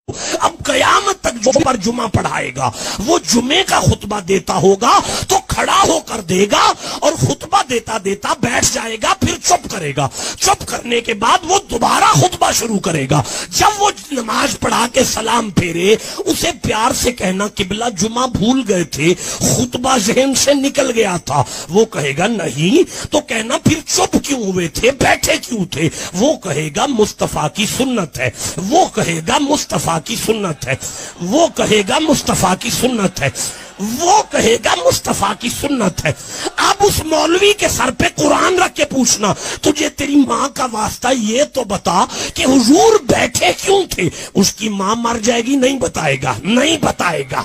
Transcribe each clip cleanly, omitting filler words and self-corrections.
اب قیامت تک جو پر جمعہ پڑھائے گا وہ جمعے کا خطبہ دیتا ہوگا تو کھڑا ہو کر دے گا اور خطبہ دیتا دیتا بیٹھ جائے گا، پھر چپ کرے گا، چپ کرنے کے بعد وہ دوبارہ خطبہ شروع کرے گا۔ جب وہ نماز پڑھا کے سلام پھیرے اسے پیار سے کہنا قبلہ جمعہ بھول گئے تھے، خطبہ ذہن سے نکل گیا تھا، وہ کہے گا نہیں، تو کہنا پھر چپ کیوں ہوئے تھے، بیٹھے کیوں تھے، وہ کہے گا مصطفیٰ کی سنت ہے، وہ کہے گا مصطفیٰ کی سنت ہے، وہ کہے گا مصطفیٰ کی سنت ہے، وہ کہے گا مصطفیٰ کی سنت ہے۔ اب اس مولوی کے سر پہ قرآن رکھ کے پوچھنا تجھے تیری ماں کا واسطہ یہ تو بتا کہ حضور بیٹھے کیوں تھے، اس کی ماں مر جائے گی، نہیں بتائے گا، نہیں بتائے گا،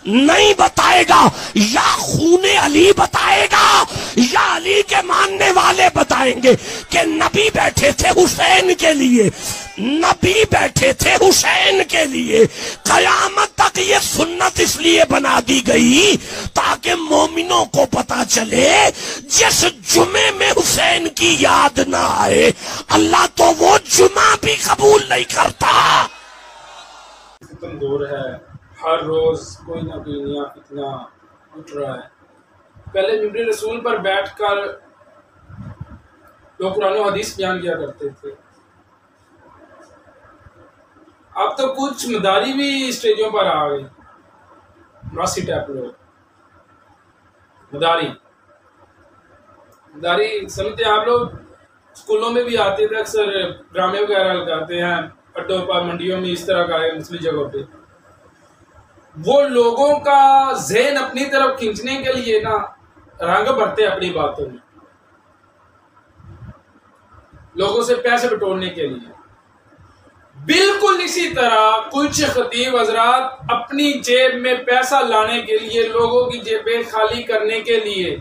نہیں بتائے گا، یا خون علی بتائے گا یا علی کے ماننے والے بتائیں گے کہ نبی بیٹھے تھے حسین کے لیے، نبی بیٹھے تھے حسین کے لیے۔ قیامت تک یہ سنت اس لیے بنا دی گئی تاکہ مومنوں کو پتا چلے جس جمعے میں حسین کی یاد نہ آئے اللہ تو وہ جمعہ بھی قبول نہیں کرتا۔ ختم دور ہے، ہر روز کوئی نہ کوئی نیا فتنہ اٹھ رہا ہے۔ پہلے ممبر رسول پر بیٹھ کر لوگ قرآن و حدیث بیان کیا کرتے تھے، اب تو کچھ مداری بھی اسٹیجوں پر آ گئی، راسی ٹیپ لوگ مداری سمجھتے ہیں آپ لوگ، اسکولوں میں بھی آتے تھے، اکثر ڈرامے وغیرہ لگاتے ہیں اڈوں پر، منڈیوں میں، اس طرح کا ہے مختلف جگہوں پہ۔ وہ لوگوں کا ذہن اپنی طرف کھینچنے کے لیے نا رنگ بھرتے اپنی باتوں میں، لوگوں سے پیسے بٹورنے کے لیے۔ بالکل اسی طرح کچھ خطیب حضرات اپنی جیب میں پیسہ لانے کے لیے، لوگوں کی جیبیں خالی کرنے کے لیے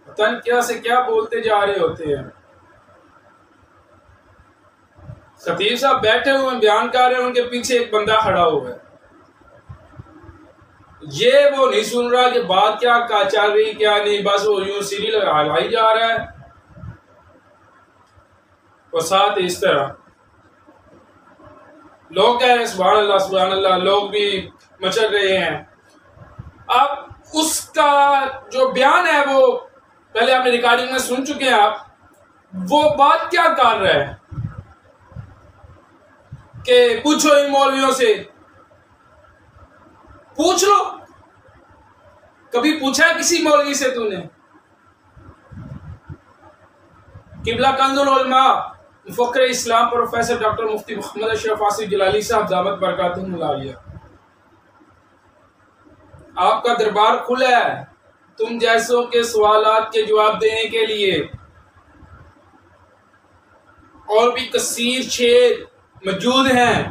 پتہ نہیں کیا سے کیا بولتے جا رہے ہوتے ہیں۔ خطیب صاحب بیٹھے ہوئے ہیں، بیان کر رہے ہیں، ان کے پیچھے ایک بندہ کھڑا ہوا ہے، یہ وہ نہیں سن رہا کہ بات کیا چل رہی کیا نہیں، بس وہ یوں سیڑھی لگائی جا رہا ہے، اور ساتھ اس طرح لوگ کہہ رہے ہیں سبحان اللہ سبحان اللہ، لوگ بھی مچل رہے ہیں۔ اب اس کا جو بیان ہے وہ پہلے آپ نے ریکارڈنگ میں سن چکے ہیں، آپ وہ بات کیا کر رہے ہیں کہ پوچھو ان مولویوں سے، پوچھ لو، کبھی پوچھا ہے کسی مولوی سے تو نے؟ قبلہ کنز العلماء مفکر اسلام پروفیسر ڈاکٹر مفتی محمد اشرف آصف جلالی صاحب دامت برکاتہم العالیہ، آپ کا دربار کھلا ہے تم جیسوں کے سوالات کے جواب دینے کے لیے، اور بھی کثیر شیر موجود ہیں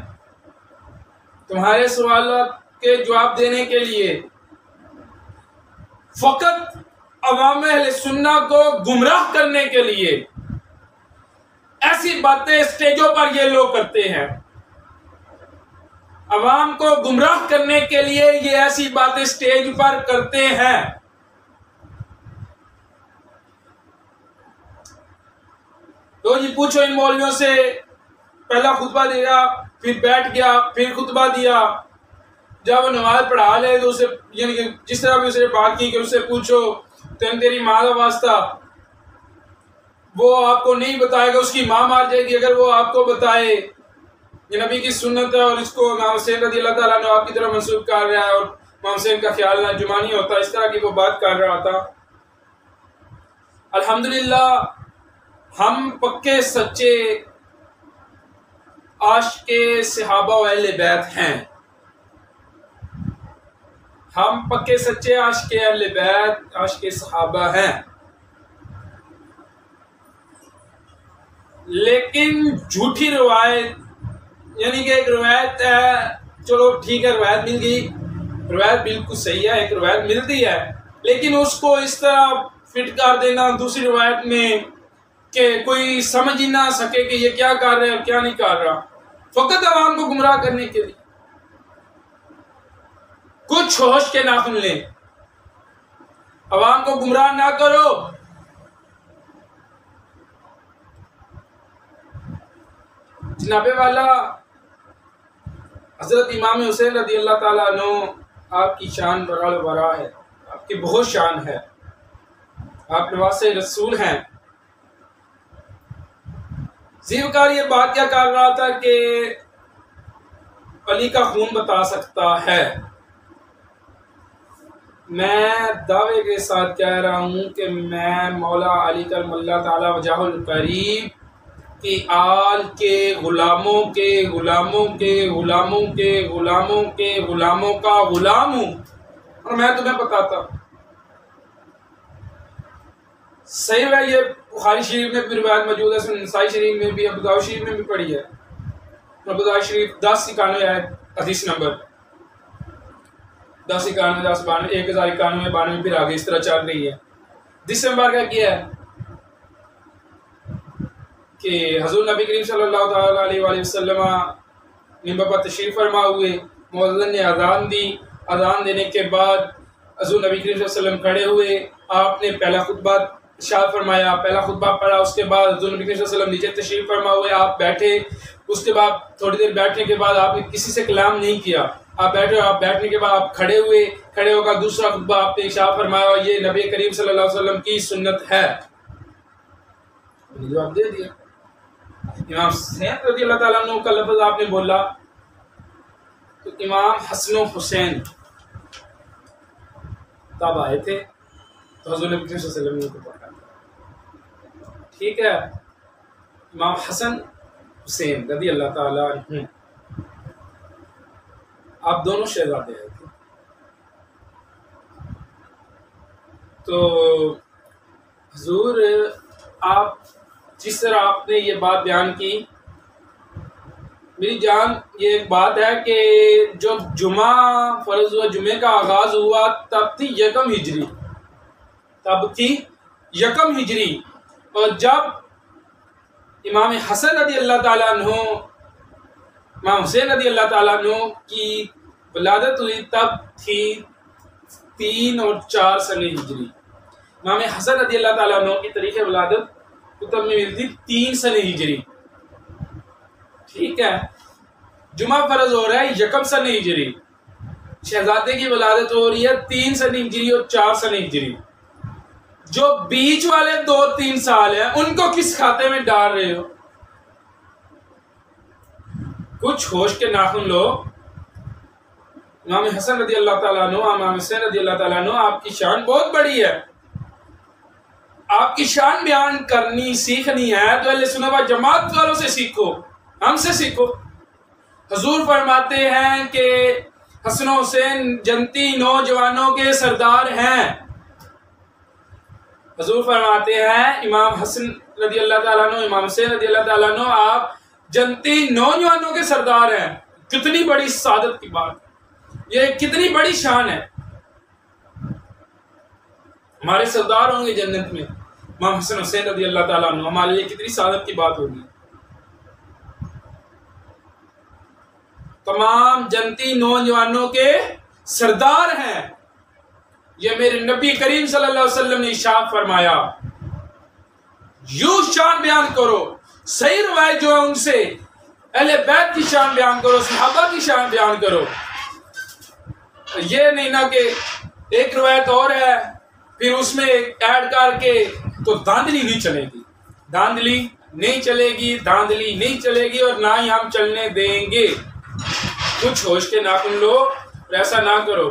تمہارے سوالات کے جواب دینے کے لیے۔ فقط عوام اہل سنہ کو گمراہ کرنے کے لیے ایسی باتیں اسٹیجوں پر یہ لوگ کرتے ہیں، عوام کو گمراہ کرنے کے لیے یہ ایسی باتیں اسٹیج پر کرتے ہیں۔ تو جی پوچھو ان مولویوں سے، پہلا خطبہ دیا، پھر بیٹھ گیا، پھر خطبہ دیا، جب وہ نماز پڑھا لے تو اسے یعنی کہ جس طرح بھی اسے بات کی کہ اسے پوچھو تیری ماں کا واسطہ، وہ آپ کو نہیں بتائے گا، اس کی ماں مار جائے گی اگر وہ آپ کو بتائے، یہ نبی کی سنت ہے اور اس کو امام حسین رضی اللہ تعالیٰ نے آپ کی طرف منسوب کر رہا ہے اور امام حسین کا خیال نہ جمعہ نہیں ہوتا، اس طرح کی وہ بات کر رہا تھا۔ الحمدللہ ہم پکے سچے عاشق صحابہ و اہل بیت ہیں، ہم پکے سچے عاشق اہل بیت، عاشق صحابہ ہیں، لیکن جھوٹی روایت، یعنی کہ ایک روایت ہے، چلو ٹھیک ہے روایت مل گئی، روایت بالکل صحیح ہے، ایک روایت ملتی ہے، لیکن اس کو اس طرح فٹ کر دینا دوسری روایت میں کہ کوئی سمجھ ہی نہ سکے کہ یہ کیا کر رہا ہے کیا نہیں کر رہا، فقط عوام کو گمراہ کرنے کے لیے۔ کچھ ہوش کے ناخن لیں، عوام کو گمراہ نہ کرو، جناب والا حضرت امام حسین رضی اللہ تعالیٰ عنہ آپ کی شان برا برا ہے، آپ کی بہت شان ہے، آپ نواز رسول ہیں۔ زیوکار یہ بات کیا کر رہا تھا کہ علی کا خون بتا سکتا ہے؟ میں دعوے کے ساتھ کہہ رہا ہوں کہ میں مولا علی کرم اللہ تعالی وجہ الکریم کی آل کے غلاموں کے غلاموں کے غلاموں کے غلاموں کے غلاموں کا غلام ہوں، اور میں تمہیں بتاتا ہوں۔ صحیح ہے، یہ بخاری شریف میں بھی روایت موجود ہے، نسائی شریف میں بھی، ابو داؤد شریف میں بھی پڑھی ہے۔ ابو داؤد شریف 1091 ہے حدیث نمبر 1091 1092 1091 92 پھر آگے اس طرح چل رہی ہے۔ جس نمبر کا کیا ہے کہ حضور نبی کریم صلی اللہ تعالیٰ علیہ وآلہ وسلم ممبر پر تشریف فرما ہوئے، مؤذن نے اذان دی، اذان دینے کے بعد حضور نبی کریم صلی اللہ علیہ وسلم کھڑے ہوئے، آپ نے پہلا خطبہ ارشاد فرمایا، پہلا خطبہ پڑھا، اس کے بعد حضور نبی کریم صلی اللہ علیہ وسلم نیچے تشریف فرما ہوئے، آپ بیٹھے، اس کے بعد تھوڑی دیر بیٹھنے کے بعد آپ نے کسی سے کلام نہیں کیا، آپ بیٹھے، آپ بیٹھنے کے بعد آپ کھڑے ہوئے، کھڑے ہو کر دوسرا خطبہ آپ نے ارشاد فرمایا، یہ نبی کریم صلی اللہ علیہ وسلم کی سنت ہے۔ جواب دے دیا۔ امام حسین رضی اللہ تعالیٰ عنہ کا لفظ آپ نے بولا تو امام حسن و حسین تب آئے تھے تو حضور نبی صلی اللہ علیہ وسلم نے پڑھا، ٹھیک ہے۔ امام حسن حسین رضی اللہ تعالیٰ عنہ آپ دونوں شہزادے ہیں، تو حضور آپ جس طرح آپ نے یہ بات بیان کی، میری جان یہ ایک بات ہے کہ جب جمعہ فرض ہوا، جمعے کا آغاز ہوا تب تھی یکم ہجری، اور جب امام حسن رضی اللہ تعالیٰ عنہ، امام حسین رضی اللہ تعالیٰ عنہ کی ولادت ہوئی تب تھی 3 اور 4 سنہ ہجری۔ امام حسن رضی اللہ تعالیٰ عنہ کی تاریخ ولادت کتب میں ملتی 3 سنہ ہجری، ٹھیک ہے۔ جمعہ فرض ہو رہا ہے یکم سنہ ہجری، شہزادے کی ولادت ہو رہی ہے 3 سنہ ہجری اور 4 سنہ ہجری۔ جو بیچ والے 2-3 سال ہیں ان کو کس کھاتے میں ڈال رہے ہو؟ کچھ ہوش کے ناخن لو۔ امام حسن رضی اللہ تعالیٰ عنہ، امام حسین رضی اللہ تعالیٰ عنہ، آپ کی شان بہت بڑی ہے، آپ کی شان بیان کرنی سیکھنی ہے تو اہل سنت و جماعت والوں سے سیکھو، ہم سے سیکھو۔ حضور فرماتے ہیں کہ حسن و حسین جنتی نوجوانوں کے سردار ہیں۔ حضور فرماتے ہیں امام حسن رضی اللہ تعالیٰ عنہ، امام حسین رضی اللہ تعالیٰ عنہ آپ جنتی نوجوانوں کے سردار ہیں۔ کتنی بڑی سعادت کی بات، یہ کتنی بڑی شان ہے۔ ہمارے سردار ہوں گے جنت میں امام حسن حسین رضی اللہ تعالیٰ عنہ، ہمارے لیے کتنی سعادت کی بات ہوگی۔ تمام جنتی نوجوانوں کے سردار ہیں، یہ میرے نبی کریم صلی اللہ علیہ وسلم نے ارشاد فرمایا۔ یوں شان بیان کرو، صحیح روایت جو ہے ان سے اہل بیت کی شان بیان کرو، صحابہ کی شان بیان کرو۔ یہ نہیں نا کہ ایک روایت اور ہے پھر اس میں ایڈ کر کے تو دھاندلی نہیں چلے گی، دھاندلی نہیں چلے گی، دھاندلی نہیں چلے گی، اور نہ ہی ہم چلنے دیں گے۔ کچھ ہوش کے ناخن لو اور ایسا نہ کرو۔